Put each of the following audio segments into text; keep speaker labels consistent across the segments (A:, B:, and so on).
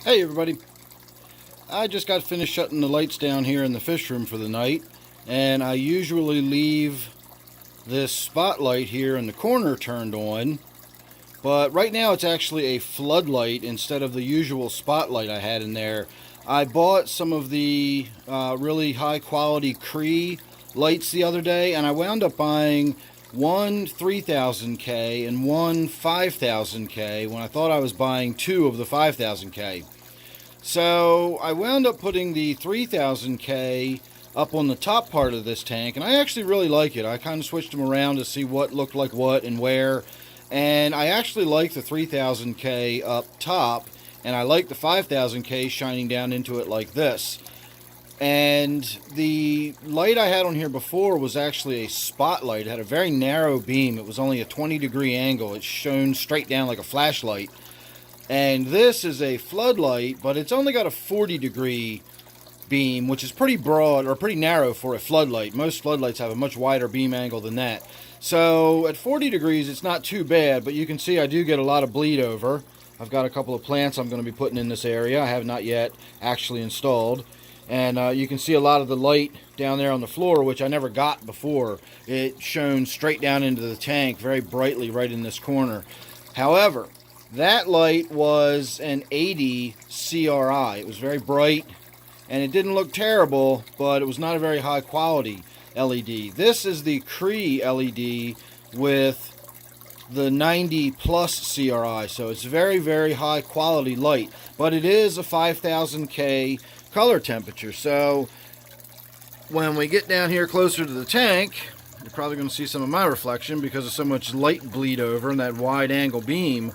A: Hey everybody, I just got finished shutting the lights down here in the fish room for the night, and I usually leave this spotlight here in the corner turned on, but right now it's actually a floodlight instead of the usual spotlight I had in there. I bought some of the really high quality Cree lights the other day, and I wound up buying one 3000K and one 5000K when I thought I was buying two of the 5000K. So I wound up putting the 3000K up on the top part of this tank, and I actually really like it. I kind of switched them around to see what looked like what and where, and I actually like the 3000K up top, and I like the 5000K shining down into it like this. And the light I had on here before was actually a spotlight. It had a very narrow beam. It was only a 20-degree angle. It shone straight down like a flashlight. And this is a floodlight, but it's only got a 40-degree beam, which is pretty broad or pretty narrow for a floodlight. Most floodlights have a much wider beam angle than that. So at 40 degrees, it's not too bad, but you can see I do get a lot of bleed over. I've got a couple of plants I'm going to be putting in this area. I have not yet actually installed. And you can see a lot of the light down there on the floor, which I never got before. It shone straight down into the tank very brightly right in this corner. However, that light was an 80 CRI. It was very bright, and it didn't look terrible, but it was not a very high quality LED. This is the Cree LED with the 90 plus CRI, so it's very, very high quality light, but it is a 5000K color temperature. So when we get down here closer to the tank, you're probably going to see some of my reflection because of so much light bleed over and that wide angle beam.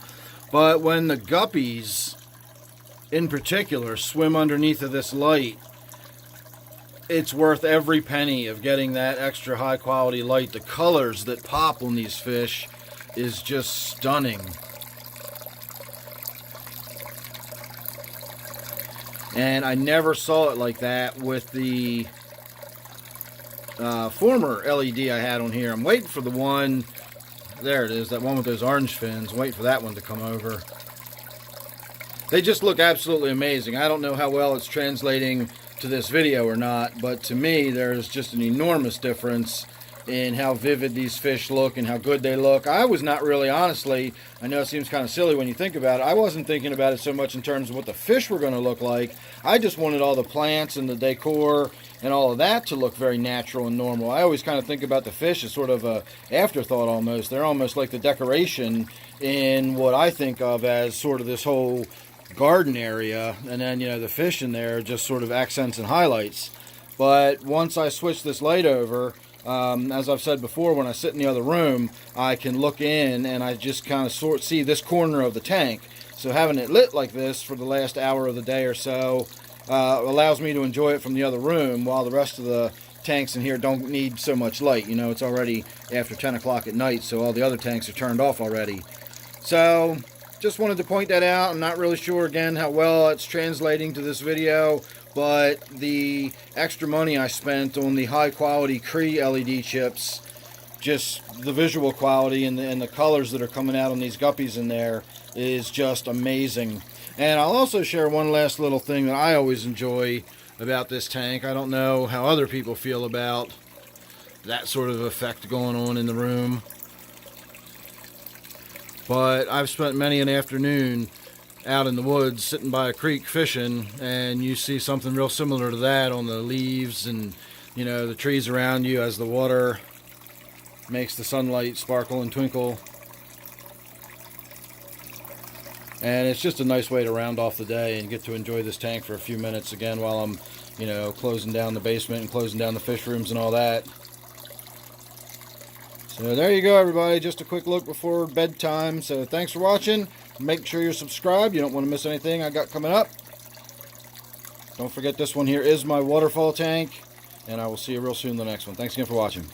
A: But when the guppies in particular swim underneath of this light, it's worth every penny of getting that extra high quality light. The colors that pop on these fish is just stunning. And I never saw it like that with the former LED I had on here. I'm waiting for the one, there it is, that one with those orange fins. I'm waiting for that one to come over. They just look absolutely amazing. I don't know how well it's translating to this video or not, but to me there's just an enormous difference in how vivid these fish look and how good they look. I was not really, honestly, I know it seems kind of silly when you think about it, I wasn't thinking about it so much in terms of what the fish were going to look like. I just wanted all the plants and the decor and all of that to look very natural and normal. I always kind of think about the fish as sort of a afterthought almost. They're almost like the decoration in what I think of as sort of this whole garden area, and then, you know, the fish in there just sort of accents and highlights. But once I switch this light over, as I've said before, when I sit in the other room, I can look in and I just kind of see this corner of the tank. So having it lit like this for the last hour of the day or so allows me to enjoy it from the other room, while the rest of the tanks in here don't need so much light. You know, it's already after 10 o'clock at night, so all the other tanks are turned off already. So just wanted to point that out. I'm not really sure, again, how well it's translating to this video, but the extra money I spent on the high quality Cree LED chips, just the visual quality and the colors that are coming out on these guppies in there is just amazing. And I'll also share one last little thing that I always enjoy about this tank. I don't know how other people feel about that sort of effect going on in the room, but I've spent many an afternoon out in the woods sitting by a creek fishing, and you see something real similar to that on the leaves and, you know, the trees around you as the water makes the sunlight sparkle and twinkle. And it's just a nice way to round off the day and get to enjoy this tank for a few minutes again while I'm, you know, closing down the basement and closing down the fish rooms and all that. So there you go, everybody. Just a quick look before bedtime. So thanks for watching. Make sure you're subscribed. You don't want to miss anything I got coming up. Don't forget, this one here is my Waterfall Tank, and I will see you real soon in the next one. Thanks again for watching.